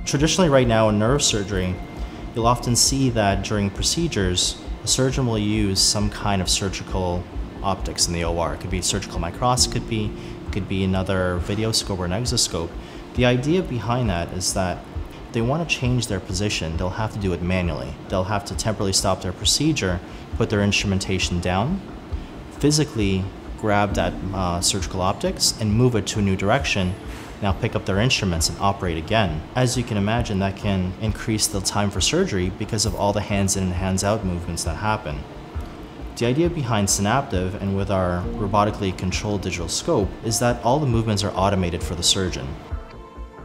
Traditionally right now in neurosurgery, you'll often see that during procedures, a surgeon will use some kind of surgical optics in the OR. It could be surgical microscopy, it could be another videoscope or an exoscope. The idea behind that is that if they want to change their position, they'll have to do it manually. They'll have to temporarily stop their procedure, put their instrumentation down, physically grab that surgical optics and move it to a new direction, now pick up their instruments and operate again. As you can imagine, that can increase the time for surgery because of all the hands in and hands out movements that happen. The idea behind Synaptive and with our robotically controlled digital scope is that all the movements are automated for the surgeon.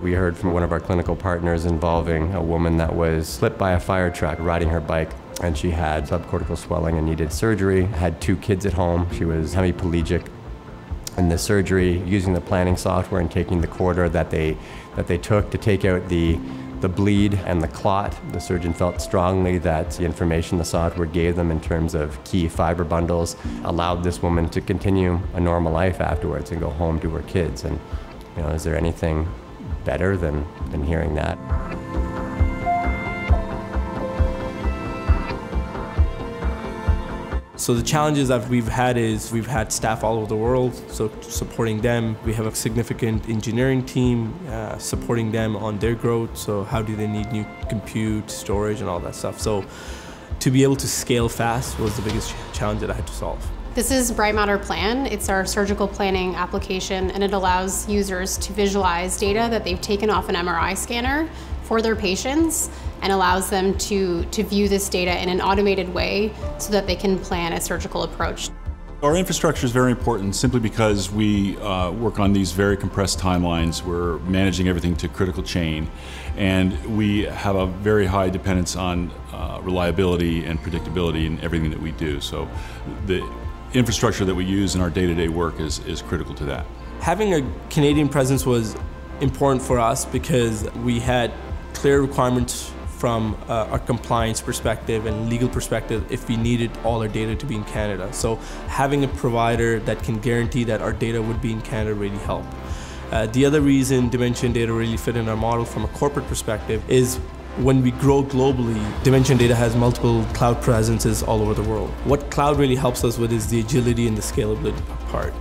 We heard from one of our clinical partners involving a woman that was hit by a fire truck riding her bike, and she had subcortical swelling and needed surgery, had 2 kids at home. She was hemiplegic. In the surgery, using the planning software and taking the quarter that they took to take out the bleed and the clot, the surgeon felt strongly that the information the software gave them in terms of key fiber bundles allowed this woman to continue a normal life afterwards and go home to her kids. And is there anything better than hearing that? So the challenges that we've had is we've had staff all over the world, so supporting them. We have a significant engineering team supporting them on their growth. So how do they need new compute, storage, and all that stuff. So to be able to scale fast was the biggest challenge that I had to solve. This is Bright Matter Plan. It's our surgical planning application, and it allows users to visualize data that they've taken off an MRI scanner for their patients and allows them to view this data in an automated way so that they can plan a surgical approach. Our infrastructure is very important simply because we work on these very compressed timelines. We're managing everything to critical chain, and we have a very high dependence on reliability and predictability in everything that we do. So the infrastructure that we use in our day-to-day work is critical to that. Having a Canadian presence was important for us because we had clear requirements from our compliance perspective and legal perspective if we needed all our data to be in Canada. So having a provider that can guarantee that our data would be in Canada really helped. The other reason Dimension Data really fit in our model from a corporate perspective is when we grow globally, Dimension Data has multiple cloud presences all over the world. What cloud really helps us with is the agility and the scalability part.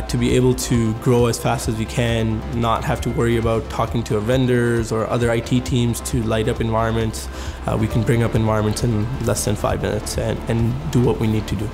To be able to grow as fast as we can, not have to worry about talking to our vendors or other IT teams to light up environments. We can bring up environments in less than 5 minutes and do what we need to do.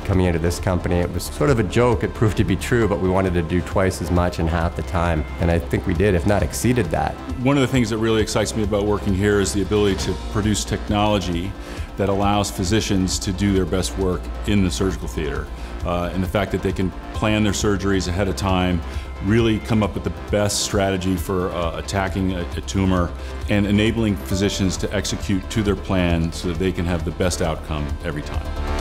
Coming into this company, it was sort of a joke. It proved to be true, but we wanted to do twice as much in half the time. And I think we did, if not exceeded that. One of the things that really excites me about working here is the ability to produce technology that allows physicians to do their best work in the surgical theater. And the fact that they can plan their surgeries ahead of time, really come up with the best strategy for attacking a tumor, and enabling physicians to execute to their plan so that they can have the best outcome every time.